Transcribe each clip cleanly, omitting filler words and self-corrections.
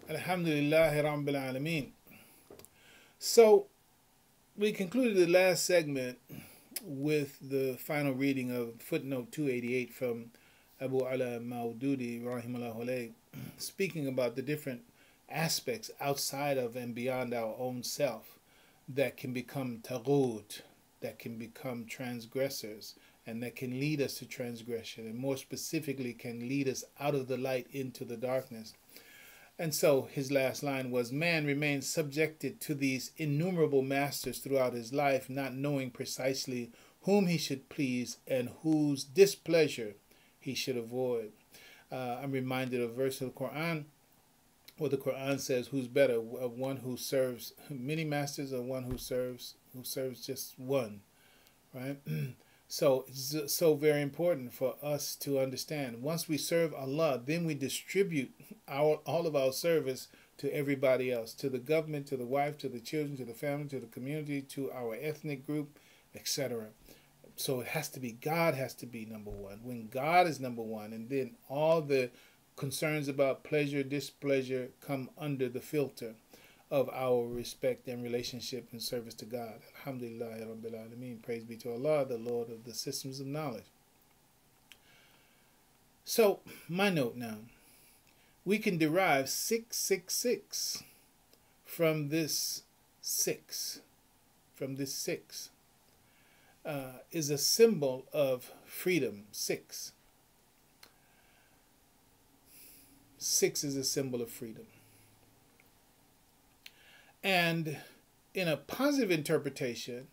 Alhamdulillahi Rabbil Alameen. So, we concluded the last segment with the final reading of footnote 288 from Abu Ala Maududi, rahimahullah alayh, speaking about the different aspects outside of and beyond our own self that can become taghut, that can become transgressors, and that can lead us to transgression, and more specifically, can lead us out of the light into the darkness. And so his last line was, man remains subjected to these innumerable masters throughout his life, not knowing precisely whom he should please and whose displeasure he should avoid. I'm reminded of a verse of the Quran where the Quran says, who's better, one who serves many masters or one who serves just one, right? So it's so very important for us to understand. Once we serve Allah, then we distribute all of our service to everybody else, to the government, to the wife, to the children, to the family, to the community, to our ethnic group, etc. So it has to be, God has to be number one. When God is number one, and then all the concerns about pleasure, displeasure come under the filter of our respect and relationship and service to God. Alhamdulillah Rabbil Alameen. Praise be to Allah, the Lord of the systems of knowledge. So, my note now. We can derive 666 from this 6. From this 6 is a symbol of freedom. 6. 6 is a symbol of freedom. And in a positive interpretation,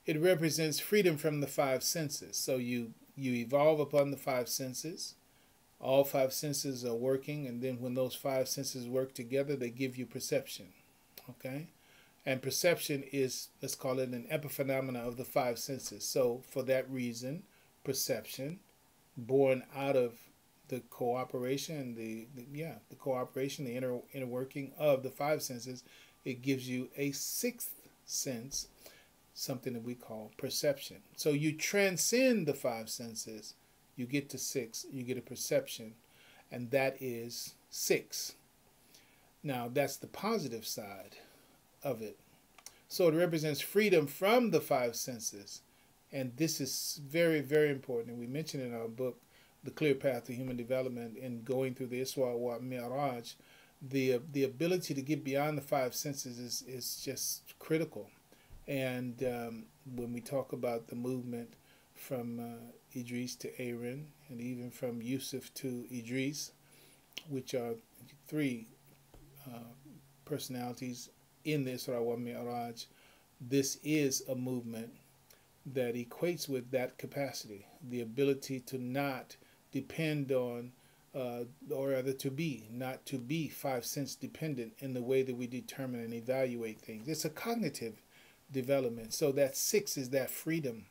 it represents freedom from the 5 senses. So you evolve upon the 5 senses. All 5 senses are working, and then when those 5 senses work together, they give you perception. Okay? And perception is, let's call it an epiphenomena of the 5 senses. So for that reason, perception, born out of the cooperation, the inner working of the 5 senses, it gives you a 6th sense, something that we call perception. So you transcend the 5 senses, you get to 6, you get a perception, and that is 6. Now that's the positive side of it. So it represents freedom from the 5 senses, and this is very, very important. And we mentioned in our book, The Clear Path to Human Development, in going through the Isra wa Mi'raj, the ability to get beyond the 5 senses is just critical. And when we talk about the movement from Idris to Aaron, and even from Yusuf to Idris, which are 3 personalities in the Isra wa Mi'raj, this is a movement that equates with that capacity, the ability to not depend on, or rather not to be 5 sense dependent in the way that we determine and evaluate things. It's a cognitive development. So that 6 is that freedom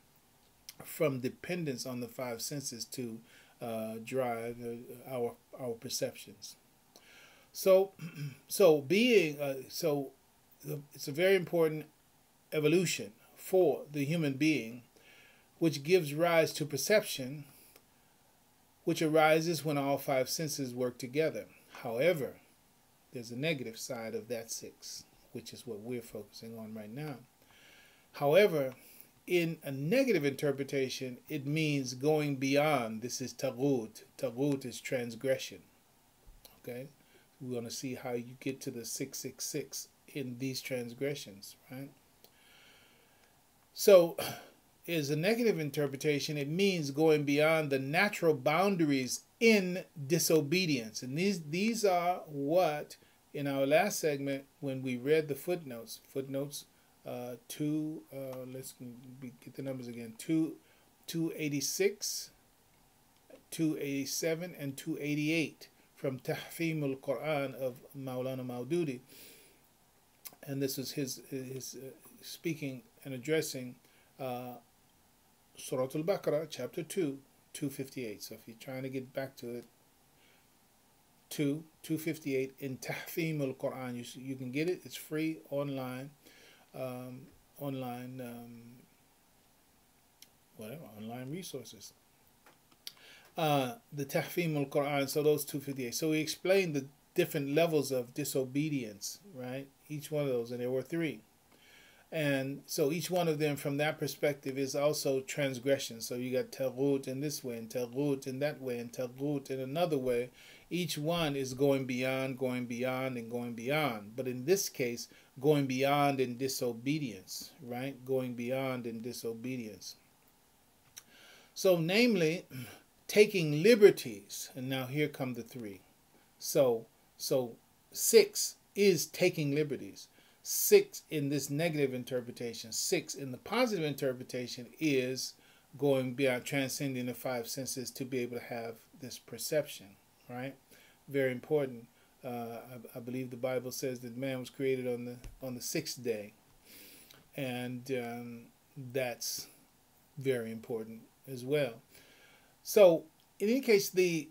from dependence on the 5 senses to drive our perceptions. So it's a very important evolution for the human being, which gives rise to perception, which arises when all 5 senses work together. However, there's a negative side of that 6, which is what we're focusing on right now. However, in a negative interpretation, it means going beyond. This is taghut. Taghut is transgression. Okay? We're going to see how you get to the 666 in these transgressions, right? So, is a negative interpretation, it means going beyond the natural boundaries in disobedience. And these are what, in our last segment, when we read the footnotes, let's get the numbers again, 286, 287, and 288 from Tahfim al-Quran of Maulana Maududi. And this was his speaking and addressing Surah Al-Baqarah, chapter 2, 258. So if you're trying to get back to it, 258 in Tahfim al-Quran. You can get it. It's free online. Online resources. The Tahfim al-Quran. So those 258. So we explained different levels of disobedience, right? Each one of those, and there were three. And so each one of them from that perspective is also transgression. So you got Taghut in this way, and Taghut in that way, and Taghut in another way. Each one is going beyond, and going beyond. But in this case, going beyond in disobedience, right? Going beyond in disobedience. So namely, taking liberties. And now here come the three. So 6 is taking liberties. 6 in this negative interpretation. 6 in the positive interpretation is going beyond, transcending the 5 senses to be able to have this perception, right? Very important. I believe the Bible says that man was created on the 6th day, and that's very important as well. So in any case, the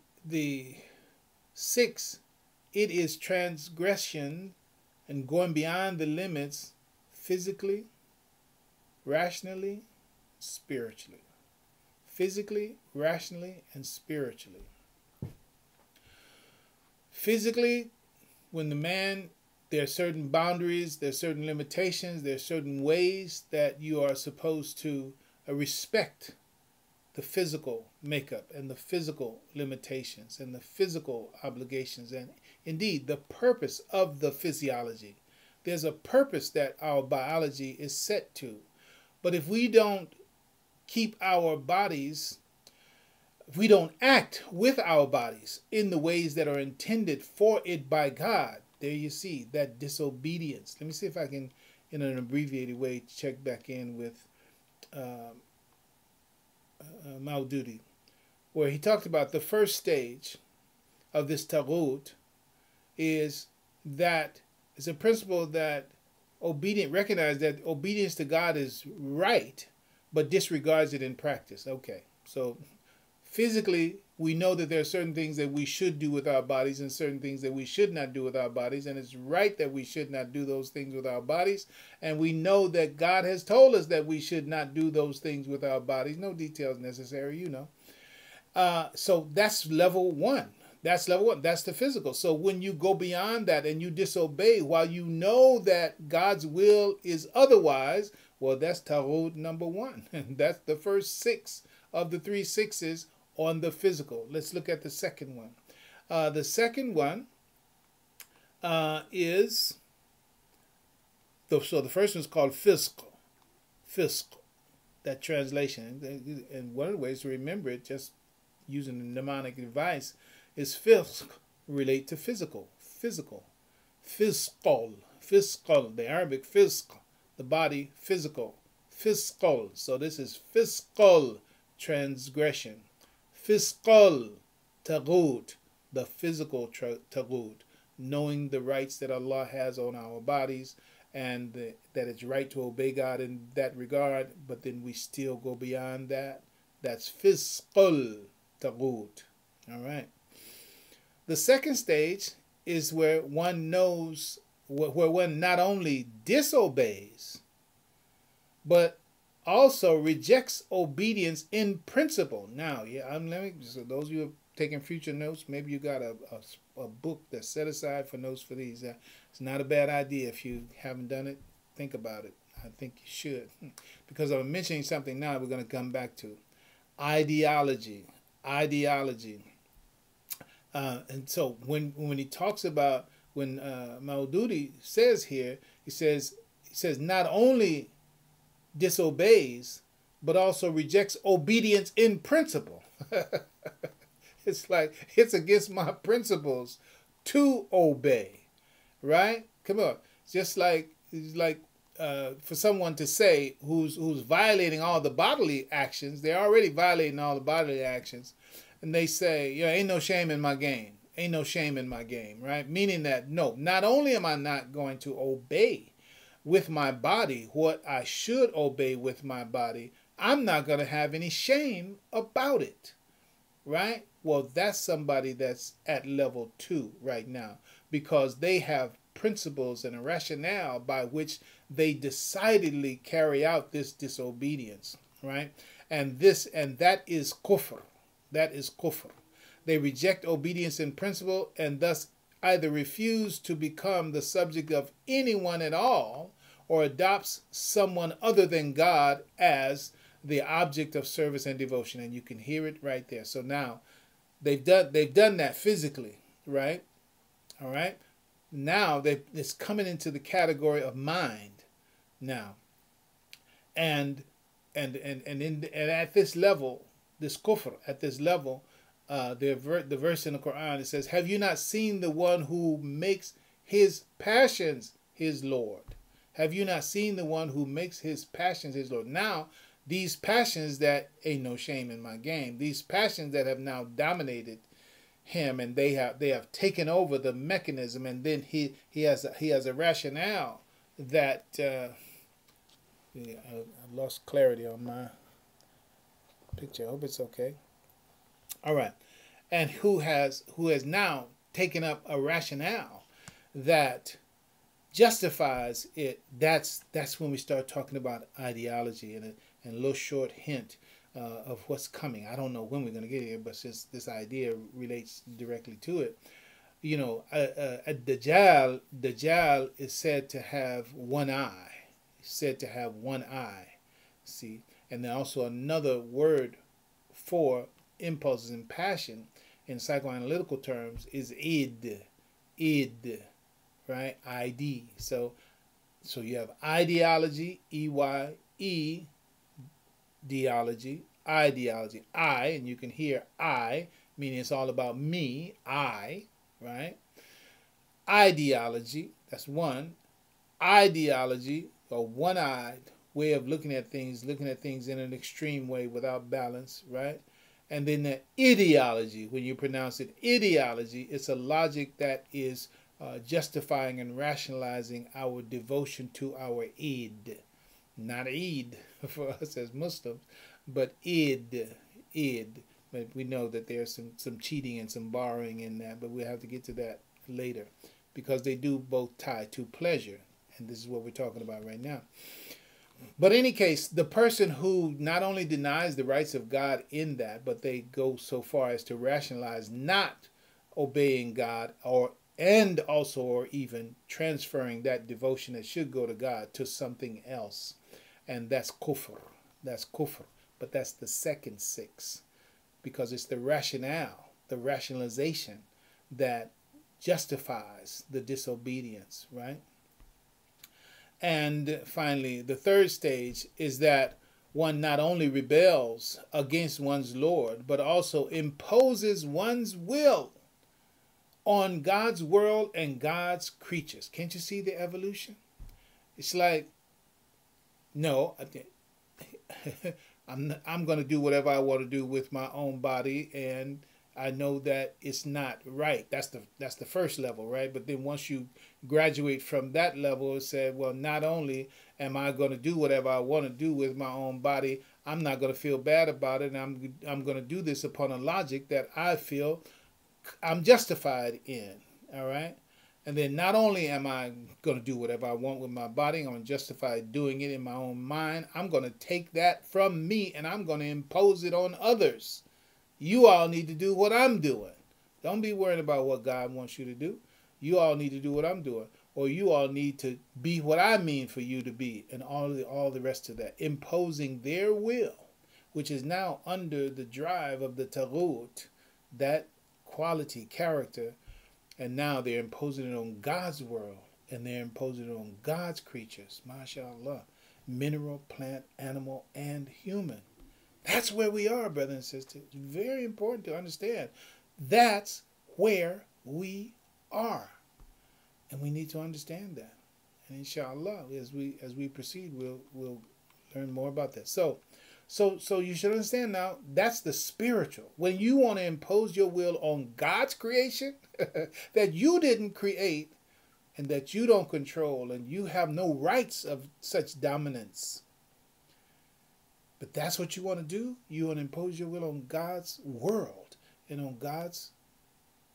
6, it is transgression and going beyond the limits physically, rationally, spiritually. Physically, rationally, and spiritually. Physically, when the man, there are certain boundaries, there are certain limitations, there are certain ways that you are supposed to respect the physical makeup and the physical limitations and the physical obligations and indeed the purpose of the physiology. There's a purpose that our biology is set to. But if we don't keep our bodies, if we don't act with our bodies in the ways that are intended for it by God, there you see that disobedience. Let me see if I can, in an abbreviated way, check back in with Maududi, where he talked about the first stage of this Taghut is that it's a principle that recognize that obedience to God is right, but disregards it in practice. Okay, so physically, we know that there are certain things that we should do with our bodies and certain things that we should not do with our bodies. And it's right that we should not do those things with our bodies. And we know that God has told us that we should not do those things with our bodies. No details necessary, you know. So that's level 1. That's level 1. That's the physical. So when you go beyond that and you disobey while you know that God's will is otherwise, well, that's Taghut number 1. That's the first 6 of the 3 sixes on the physical. Let's look at the second one. The second one is, so the first one is called fiscal. Fiscal, that translation. And one of the ways to remember it, just using the mnemonic device, is fisc, relate to physical. Physical. Fiscal. Fiscal, the Arabic fisc, the body, physical. Fiscal. So this is fiscal transgression. Fiscal taghut, the physical taghut, knowing the rights that Allah has on our bodies and that it's right to obey God in that regard, but then we still go beyond that. That's fiscal taghut. All right. The second stage is where one knows, where one not only disobeys, but also rejects obedience in principle. Now, so those of you who have taken future notes, maybe you got a book that's set aside for notes for these. It's not a bad idea. If you haven't done it, think about it. I think you should. Because I'm mentioning something now we're going to come back to. Ideology. Ideology. And so when he talks about, when Maududi says here, he says not only disobeys, but also rejects obedience in principle. It's like, it's against my principles to obey, right? Come on. It's just like for someone to say who's violating all the bodily actions, they're already violating all the bodily actions, and they say, yeah, ain't no shame in my game. Ain't no shame in my game, right? Meaning that, no, not only am I not going to obey with my body what I should obey with my body, I'm not going to have any shame about it, right? Well, that's somebody that's at level 2 right now, because they have principles and a rationale by which they decidedly carry out this disobedience, right? And that is kufr. That is kufr. They reject obedience in principle and thus either refuses to become the subject of anyone at all or adopts someone other than God as the object of service and devotion. And you can hear it right there. So now they've done that physically, right? All right. Now it's coming into the category of mind now. And at this level, this kufr, at this level, the verse in the Quran, it says, have you not seen the one who makes his passions his Lord? Have you not seen the one who makes his passions his Lord? Now, these passions that ain't no shame in my game, these passions that have now dominated him, and they have taken over the mechanism, and then he has a rationale that I lost clarity on my picture. I hope it's okay. All right, and who has now taken up a rationale that justifies it. That's when we start talking about ideology, and a little short hint of what's coming. I don't know when we're going to get here, but since this idea relates directly to it, you know, Dajjal is said to have one eye. Said to have one eye. See, and then also another word for impulses and passion in psychoanalytical terms is id, right? ID. So you have ideology, E-Y-E, ideology, I, and you can hear I, meaning it's all about me, I, right? Ideology, that's one. Ideology, or one-eyed way of looking at things in an extreme way without balance, right? And then the ideology, when you pronounce it ideology, it's a logic that is justifying and rationalizing our devotion to our Eid. Not Eid for us as Muslims, but Eid. But we know that there's some cheating and some borrowing in that, but we'll have to get to that later, because they do both tie to pleasure, and this is what we're talking about right now. But in any case, the person who not only denies the rights of God in that, but they go so far as to rationalize not obeying God, or even transferring that devotion that should go to God to something else. And that's kufr. That's kufr. But that's the second six, because it's the rationale, the rationalization that justifies the disobedience, right? And finally, the third stage is that one not only rebels against one's Lord, but also imposes one's will on God's world and God's creatures. Can't you see the evolution? It's like, no, I'm going to do whatever I want to do with my own body, and I know that it's not right. That's the first level, right? But then once you graduate from that level, it said, well, not only am I going to do whatever I want to do with my own body, I'm not going to feel bad about it, and I'm going to do this upon a logic that I feel I'm justified in, all right? And then not only am I going to do whatever I want with my body, I'm going to justify doing it in my own mind, I'm going to take that from me and I'm going to impose it on others. You all need to do what I'm doing. Don't be worried about what God wants you to do. You all need to do what I'm doing. Or you all need to be what I mean for you to be, and all the rest of that. Imposing their will, which is now under the drive of the Taghut, that quality, character, and now they're imposing it on God's world, and they're imposing it on God's creatures, mashallah, mineral, plant, animal, and human. That's where we are, brothers and sisters. It's very important to understand. That's where we are. And we need to understand that. And inshallah, as we proceed, we'll learn more about that. So you should understand now, that's the spiritual. When you want to impose your will on God's creation that you didn't create and that you don't control, and you have no rights of such dominance. But that's what you want to do. You want to impose your will on God's world and on God's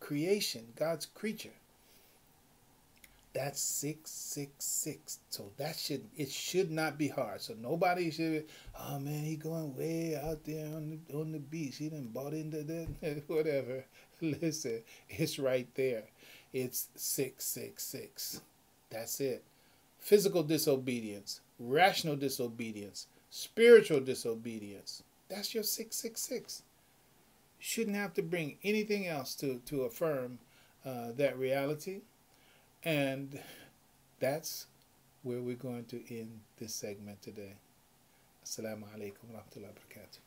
creation, God's creature. That's 666. So it should not be hard. So nobody should, oh man, he going way out there on the beach. He done bought into that, whatever. Listen, it's right there. it's 666. That's it. Physical disobedience, rational disobedience, spiritual disobedience. That's your 666. You shouldn't have to bring anything else to affirm that reality. And that's where we're going to end this segment today. Assalamu alaikum wa rahmatullahi wa barakatuh.